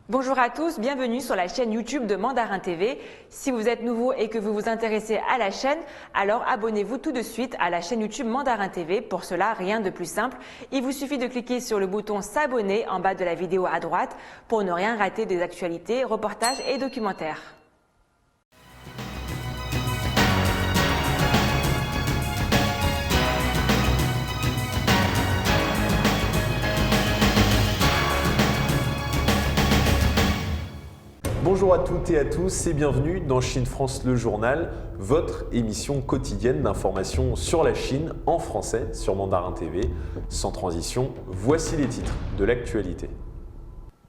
Bonjour à tous, bienvenue sur la chaîne YouTube de Mandarin TV. Si vous êtes nouveau et que vous vous intéressez à la chaîne, alors abonnez-vous tout de suite à la chaîne YouTube Mandarin TV. Pour cela, rien de plus simple. Il vous suffit de cliquer sur le bouton s'abonner en bas de la vidéo à droite pour ne rien rater des actualités, reportages et documentaires. Bonjour à toutes et à tous et bienvenue dans Chine France le journal, votre émission quotidienne d'information sur la Chine en français sur Mandarin TV. Sans transition, voici les titres de l'actualité.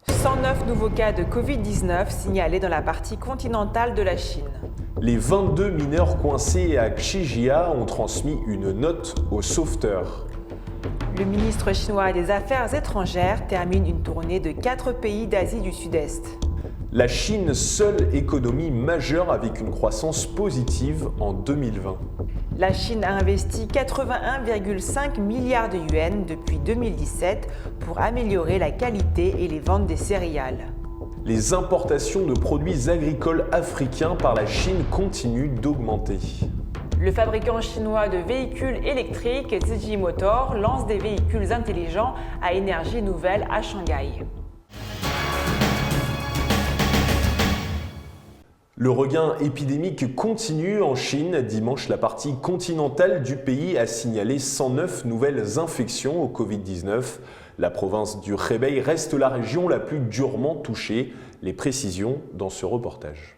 109 nouveaux cas de Covid-19 signalés dans la partie continentale de la Chine. Les 22 mineurs coincés à Xijia ont transmis une note aux sauveteurs. Le ministre chinois des Affaires étrangères termine une tournée de 4 pays d'Asie du Sud-Est. La Chine, seule économie majeure avec une croissance positive en 2020. La Chine a investi 81,5 milliards de yuans depuis 2017 pour améliorer la qualité et les ventes des céréales. Les importations de produits agricoles africains par la Chine continuent d'augmenter. Le fabricant chinois de véhicules électriques Ziji Motor lance des véhicules intelligents à énergie nouvelle à Shanghai. Le regain épidémique continue en Chine. Dimanche, la partie continentale du pays a signalé 109 nouvelles infections au Covid-19. La province du Hebei reste la région la plus durement touchée. Les précisions dans ce reportage.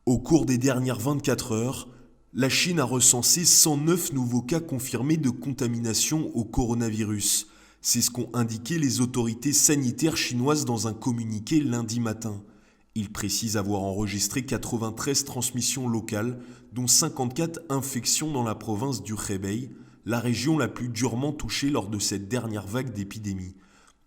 Au cours des dernières 24 heures, la Chine a recensé 109 nouveaux cas confirmés de contamination au coronavirus. C'est ce qu'ont indiqué les autorités sanitaires chinoises dans un communiqué lundi matin. Ils précisent avoir enregistré 93 transmissions locales, dont 54 infections dans la province du Hebei, la région la plus durement touchée lors de cette dernière vague d'épidémie.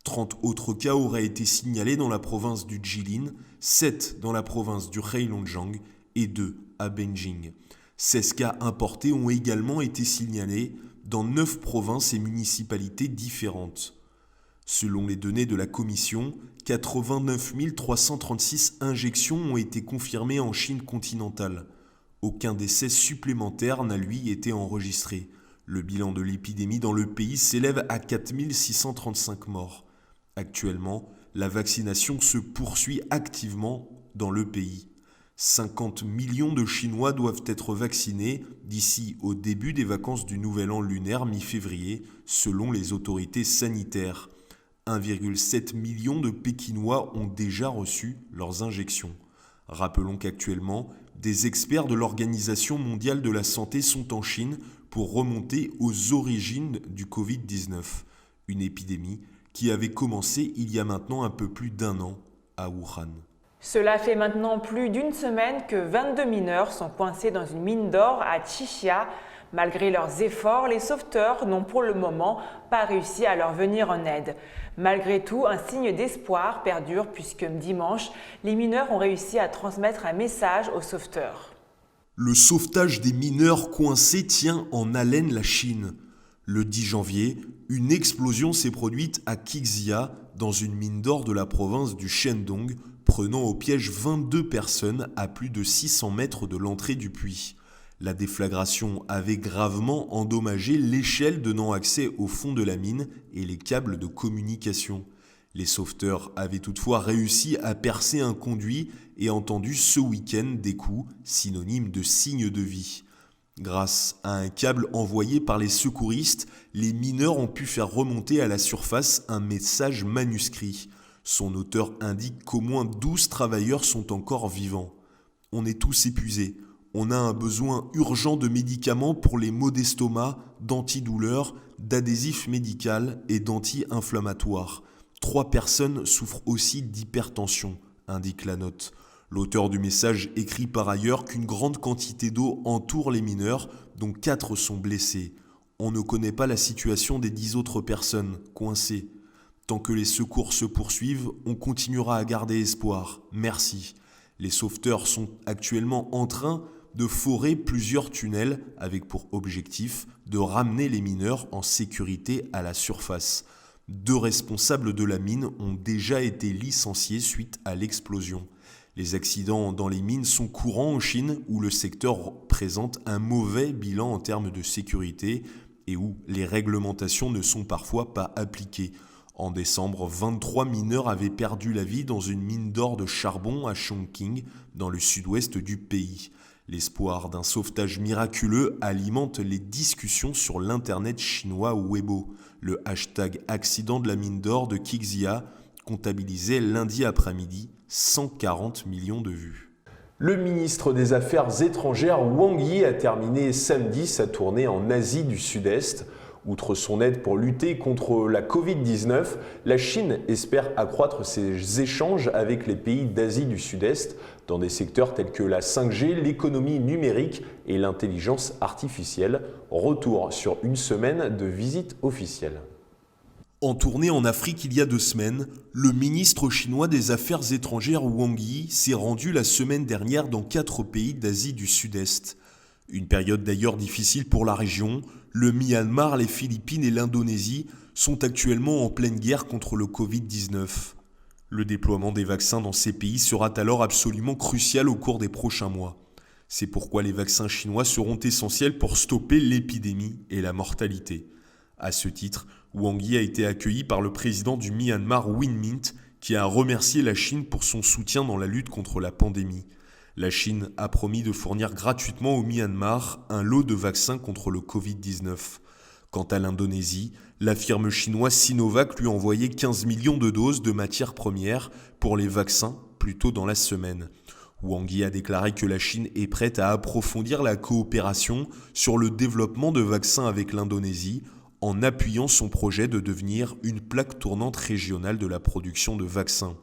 30 autres cas auraient été signalés dans la province du Jilin, 7 dans la province du Heilongjiang et 2 à Beijing. 16 cas importés ont également été signalés dans 9 provinces et municipalités différentes. Selon les données de la commission, 89 336 injections ont été confirmées en Chine continentale. Aucun décès supplémentaire n'a lui été enregistré. Le bilan de l'épidémie dans le pays s'élève à 4 635 morts. Actuellement, la vaccination se poursuit activement dans le pays. 50 millions de Chinois doivent être vaccinés d'ici au début des vacances du Nouvel An lunaire mi-février, selon les autorités sanitaires. 1,7 million de Pékinois ont déjà reçu leurs injections. Rappelons qu'actuellement, des experts de l'Organisation mondiale de la santé sont en Chine pour remonter aux origines du Covid-19, une épidémie qui avait commencé il y a maintenant un peu plus d'1 an à Wuhan. Cela fait maintenant plus d'une semaine que 22 mineurs sont coincés dans une mine d'or à Xijia. Malgré leurs efforts, les sauveteurs n'ont pour le moment pas réussi à leur venir en aide. Malgré tout, un signe d'espoir perdure puisque dimanche, les mineurs ont réussi à transmettre un message aux sauveteurs. Le sauvetage des mineurs coincés tient en haleine la Chine. Le 10 janvier, une explosion s'est produite à Xijia, dans une mine d'or de la province du Shandong, prenant au piège 22 personnes à plus de 600 mètres de l'entrée du puits. La déflagration avait gravement endommagé l'échelle donnant accès au fond de la mine et les câbles de communication. Les sauveteurs avaient toutefois réussi à percer un conduit et entendu ce week-end des coups, synonymes de signe de vie. Grâce à un câble envoyé par les secouristes, les mineurs ont pu faire remonter à la surface un message manuscrit. Son auteur indique qu'au moins 12 travailleurs sont encore vivants. On est tous épuisés. On a un besoin urgent de médicaments pour les maux d'estomac, d'antidouleurs, d'adhésifs médicaux et d'anti-inflammatoires. 3 personnes souffrent aussi d'hypertension, indique la note. L'auteur du message écrit par ailleurs qu'une grande quantité d'eau entoure les mineurs, dont 4 sont blessés. On ne connaît pas la situation des 10 autres personnes coincées. Tant que les secours se poursuivent, on continuera à garder espoir. Merci. Les sauveteurs sont actuellement en train de forer plusieurs tunnels avec pour objectif de ramener les mineurs en sécurité à la surface. 2 responsables de la mine ont déjà été licenciés suite à l'explosion. Les accidents dans les mines sont courants en Chine, où le secteur présente un mauvais bilan en termes de sécurité et où les réglementations ne sont parfois pas appliquées. En décembre, 23 mineurs avaient perdu la vie dans une mine d'or de charbon à Chongqing, dans le sud-ouest du pays. L'espoir d'un sauvetage miraculeux alimente les discussions sur l'internet chinois Weibo. Le hashtag accident de la mine d'or de Qixia comptabilisait lundi après-midi 140 millions de vues. Le ministre des Affaires étrangères Wang Yi a terminé samedi sa tournée en Asie du Sud-Est. Outre son aide pour lutter contre la Covid-19, la Chine espère accroître ses échanges avec les pays d'Asie du Sud-Est dans des secteurs tels que la 5G, l'économie numérique et l'intelligence artificielle. Retour sur une semaine de visite officielle. En tournée en Afrique il y a 2 semaines, le ministre chinois des Affaires étrangères Wang Yi s'est rendu la semaine dernière dans 4 pays d'Asie du Sud-Est. Une période d'ailleurs difficile pour la région. Le Myanmar, les Philippines et l'Indonésie sont actuellement en pleine guerre contre le Covid-19. Le déploiement des vaccins dans ces pays sera alors absolument crucial au cours des prochains mois. C'est pourquoi les vaccins chinois seront essentiels pour stopper l'épidémie et la mortalité. À ce titre, Wang Yi a été accueilli par le président du Myanmar Win Myint, qui a remercié la Chine pour son soutien dans la lutte contre la pandémie. La Chine a promis de fournir gratuitement au Myanmar un lot de vaccins contre le Covid-19. Quant à l'Indonésie, la firme chinoise Sinovac lui a envoyé 15 millions de doses de matières premières pour les vaccins plus tôt dans la semaine. Wang Yi a déclaré que la Chine est prête à approfondir la coopération sur le développement de vaccins avec l'Indonésie, en appuyant son projet de devenir une plaque tournante régionale de la production de vaccins.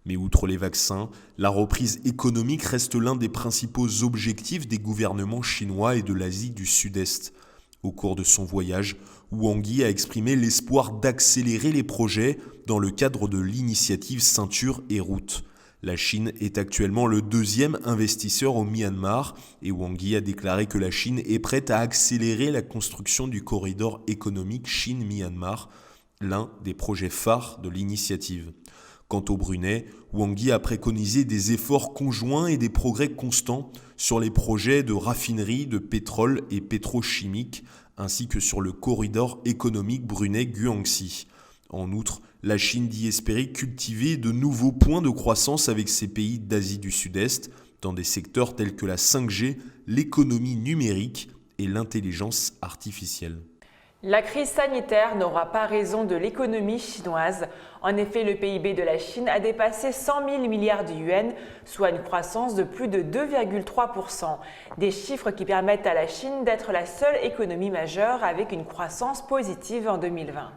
Mais outre les vaccins, la reprise économique reste l'un des principaux objectifs des gouvernements chinois et de l'Asie du Sud-Est. Au cours de son voyage, Wang Yi a exprimé l'espoir d'accélérer les projets dans le cadre de l'initiative Ceinture et Route. La Chine est actuellement le 2e investisseur au Myanmar et Wang Yi a déclaré que la Chine est prête à accélérer la construction du corridor économique Chine-Myanmar, l'un des projets phares de l'initiative. Quant au Brunei, Wang Yi a préconisé des efforts conjoints et des progrès constants sur les projets de raffinerie de pétrole et pétrochimique, ainsi que sur le corridor économique Brunei-Guangxi. En outre, la Chine dit espérer cultiver de nouveaux points de croissance avec ces pays d'Asie du Sud-Est, dans des secteurs tels que la 5G, l'économie numérique et l'intelligence artificielle. La crise sanitaire n'aura pas raison de l'économie chinoise. En effet, le PIB de la Chine a dépassé 100 000 milliards de yuans, soit une croissance de plus de 2,3%. Des chiffres qui permettent à la Chine d'être la seule économie majeure avec une croissance positive en 2020.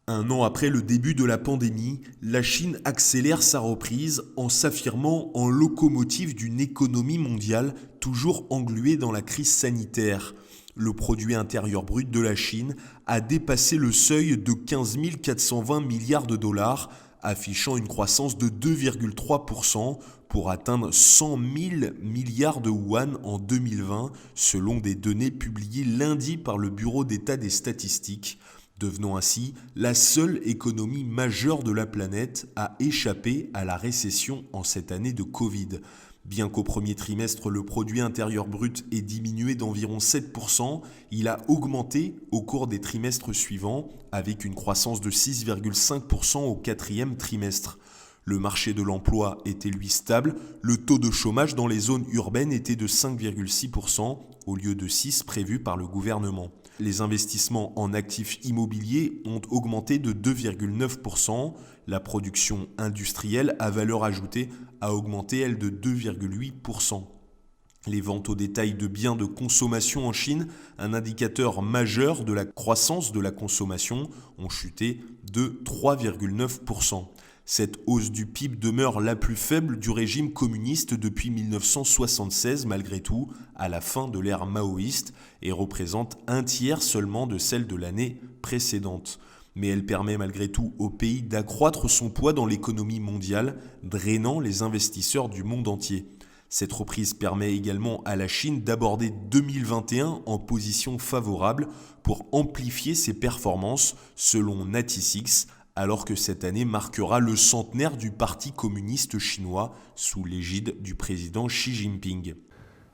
Un an après le début de la pandémie, la Chine accélère sa reprise en s'affirmant en locomotive d'une économie mondiale toujours engluée dans la crise sanitaire. Le produit intérieur brut de la Chine a dépassé le seuil de 15 420 milliards de dollars, affichant une croissance de 2,3% pour atteindre 100 000 milliards de yuan en 2020, selon des données publiées lundi par le Bureau d'État des statistiques, devenant ainsi la seule économie majeure de la planète à échapper à la récession en cette année de Covid. Bien qu'au premier trimestre, le produit intérieur brut ait diminué d'environ 7%, il a augmenté au cours des trimestres suivants, avec une croissance de 6,5% au 4e trimestre. Le marché de l'emploi était lui stable, le taux de chômage dans les zones urbaines était de 5,6% au lieu de 6% prévu par le gouvernement. Les investissements en actifs immobiliers ont augmenté de 2,9%. La production industrielle à valeur ajoutée a augmenté, elle, de 2,8%. Les ventes au détail de biens de consommation en Chine, un indicateur majeur de la croissance de la consommation, ont chuté de 3,9%. Cette hausse du PIB demeure la plus faible du régime communiste depuis 1976 malgré tout, à la fin de l'ère maoïste, et représente un tiers seulement de celle de l'année précédente. Mais elle permet malgré tout au pays d'accroître son poids dans l'économie mondiale, drainant les investisseurs du monde entier. Cette reprise permet également à la Chine d'aborder 2021 en position favorable pour amplifier ses performances selon Natixis, alors que cette année marquera le centenaire du Parti communiste chinois sous l'égide du président Xi Jinping.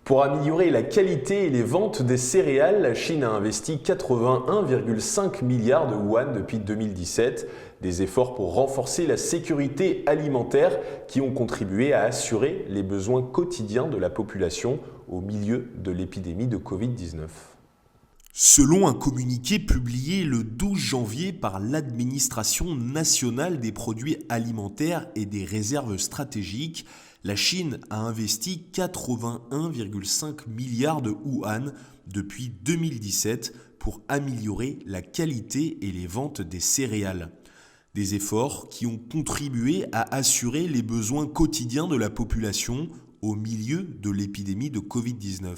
Pour améliorer la qualité et les ventes des céréales, la Chine a investi 81,5 milliards de yuan depuis 2017. Des efforts pour renforcer la sécurité alimentaire qui ont contribué à assurer les besoins quotidiens de la population au milieu de l'épidémie de Covid-19. Selon un communiqué publié le 12 janvier par l'Administration nationale des produits alimentaires et des réserves stratégiques, la Chine a investi 81,5 milliards de yuan depuis 2017 pour améliorer la qualité et les ventes des céréales. Des efforts qui ont contribué à assurer les besoins quotidiens de la population au milieu de l'épidémie de Covid-19.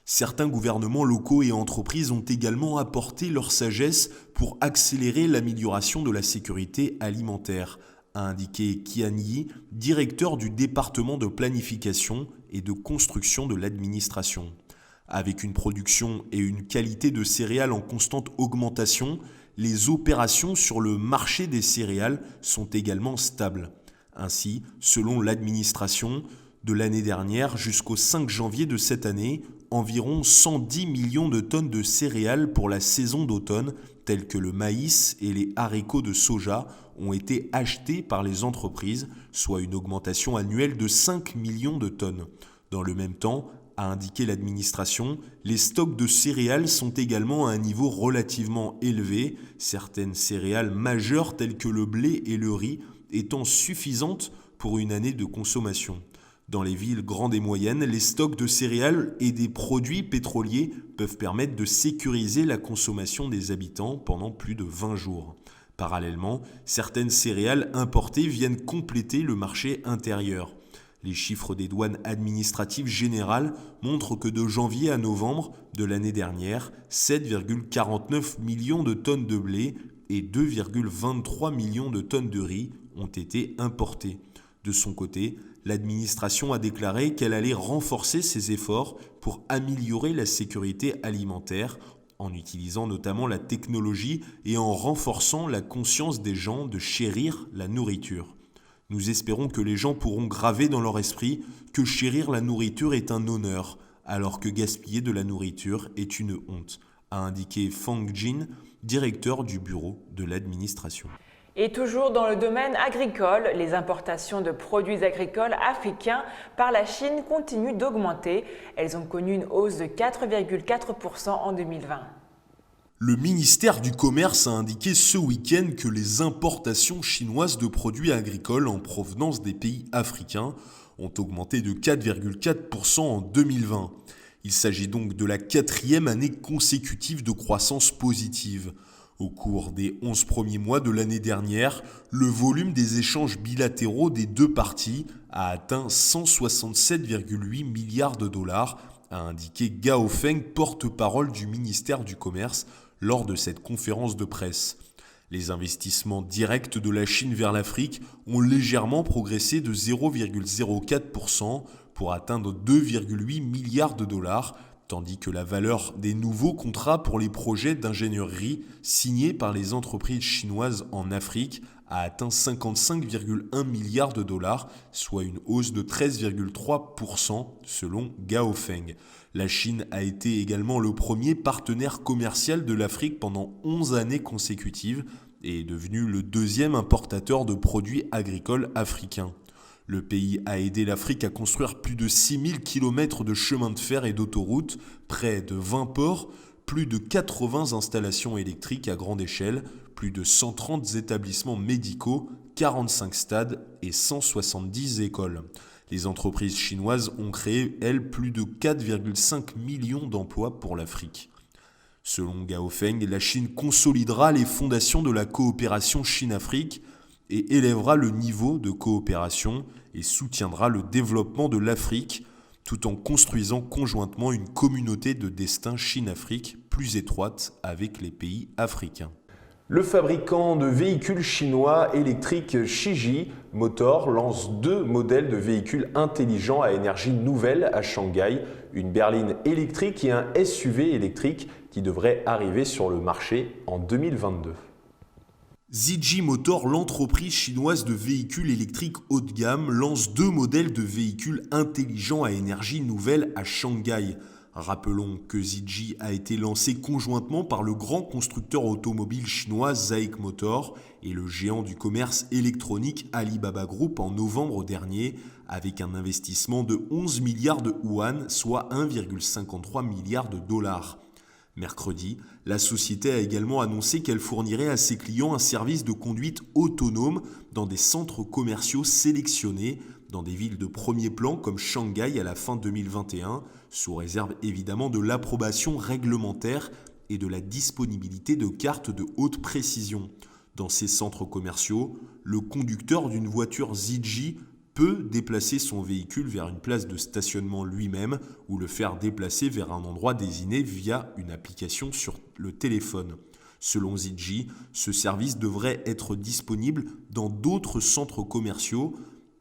Certains gouvernements locaux et entreprises ont également apporté leur sagesse pour accélérer l'amélioration de la sécurité alimentaire, a indiqué Qian Yi, directeur du département de planification et de construction de l'administration. Avec une production et une qualité de céréales en constante augmentation, les opérations sur le marché des céréales sont également stables. Ainsi, selon l'administration, de l'année dernière jusqu'au 5 janvier de cette année, environ 110 millions de tonnes de céréales pour la saison d'automne, telles que le maïs et les haricots de soja, ont été achetés par les entreprises, soit une augmentation annuelle de 5 millions de tonnes. Dans le même temps, a indiqué l'administration, les stocks de céréales sont également à un niveau relativement élevé, certaines céréales majeures telles que le blé et le riz étant suffisantes pour une année de consommation. Dans les villes grandes et moyennes, les stocks de céréales et des produits pétroliers peuvent permettre de sécuriser la consommation des habitants pendant plus de 20 jours. Parallèlement, certaines céréales importées viennent compléter le marché intérieur. Les chiffres des douanes administratives générales montrent que de janvier à novembre de l'année dernière, 7,49 millions de tonnes de blé et 2,23 millions de tonnes de riz ont été importées. De son côté, l'administration a déclaré qu'elle allait renforcer ses efforts pour améliorer la sécurité alimentaire en utilisant notamment la technologie et en renforçant la conscience des gens de chérir la nourriture. Nous espérons que les gens pourront graver dans leur esprit que chérir la nourriture est un honneur, alors que gaspiller de la nourriture est une honte, a indiqué Fang Jin, directeur du bureau de l'administration. Et toujours dans le domaine agricole, les importations de produits agricoles africains par la Chine continuent d'augmenter. Elles ont connu une hausse de 4,4% en 2020. Le ministère du Commerce a indiqué ce week-end que les importations chinoises de produits agricoles en provenance des pays africains ont augmenté de 4,4% en 2020. Il s'agit donc de la 4e année consécutive de croissance positive. Au cours des 11 premiers mois de l'année dernière, le volume des échanges bilatéraux des deux parties a atteint 167,8 milliards de dollars, a indiqué Gao Feng, porte-parole du ministère du Commerce, lors de cette conférence de presse. Les investissements directs de la Chine vers l'Afrique ont légèrement progressé de 0,04% pour atteindre 2,8 milliards de dollars, tandis que la valeur des nouveaux contrats pour les projets d'ingénierie signés par les entreprises chinoises en Afrique a atteint 55,1 milliards de dollars, soit une hausse de 13,3% selon Gao Feng. La Chine a été également le premier partenaire commercial de l'Afrique pendant 11 années consécutives et est devenu le deuxième importateur de produits agricoles africains. Le pays a aidé l'Afrique à construire plus de 6000 km de chemins de fer et d'autoroutes, près de 20 ports, plus de 80 installations électriques à grande échelle, plus de 130 établissements médicaux, 45 stades et 170 écoles. Les entreprises chinoises ont créé, elles, plus de 4,5 millions d'emplois pour l'Afrique. Selon Gao Feng, la Chine consolidera les fondations de la coopération Chine-Afrique et élèvera le niveau de coopération et soutiendra le développement de l'Afrique tout en construisant conjointement une communauté de destin Chine-Afrique plus étroite avec les pays africains. Le fabricant de véhicules chinois électriques Shiji Motor lance 2 modèles de véhicules intelligents à énergie nouvelle à Shanghai, une berline électrique et un SUV électrique qui devraient arriver sur le marché en 2022. Shiji Motor, l'entreprise chinoise de véhicules électriques haut de gamme, lance 2 modèles de véhicules intelligents à énergie nouvelle à Shanghai. Rappelons que Shiji a été lancé conjointement par le grand constructeur automobile chinois SAIC Motor et le géant du commerce électronique Alibaba Group en novembre dernier, avec un investissement de 11 milliards de yuan, soit 1,53 milliard de dollars. Mercredi, la société a également annoncé qu'elle fournirait à ses clients un service de conduite autonome dans des centres commerciaux sélectionnés, dans des villes de premier plan comme Shanghai à la fin 2021, sous réserve évidemment de l'approbation réglementaire et de la disponibilité de cartes de haute précision. Dans ces centres commerciaux, le conducteur d'une voiture Shiji peut déplacer son véhicule vers une place de stationnement lui-même ou le faire déplacer vers un endroit désigné via une application sur le téléphone. Selon Shiji, ce service devrait être disponible dans d'autres centres commerciaux,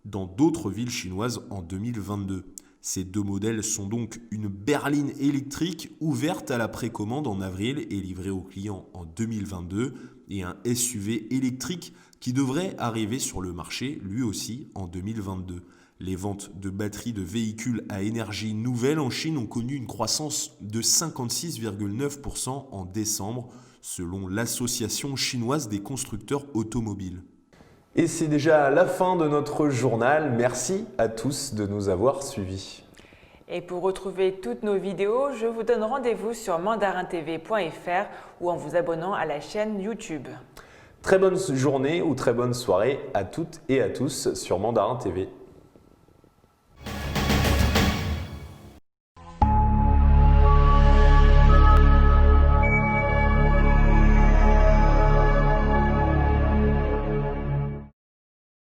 dans d'autres villes chinoises en 2022. Ces 2 modèles sont donc une berline électrique ouverte à la précommande en avril et livrée aux clients en 2022 et un SUV électrique qui devrait arriver sur le marché lui aussi en 2022. Les ventes de batteries de véhicules à énergie nouvelle en Chine ont connu une croissance de 56,9% en décembre, selon l'Association chinoise des constructeurs automobiles. Et c'est déjà la fin de notre journal. Merci à tous de nous avoir suivis. Et pour retrouver toutes nos vidéos, je vous donne rendez-vous sur mandarintv.fr ou en vous abonnant à la chaîne YouTube. Très bonne journée ou très bonne soirée à toutes et à tous sur Mandarin TV.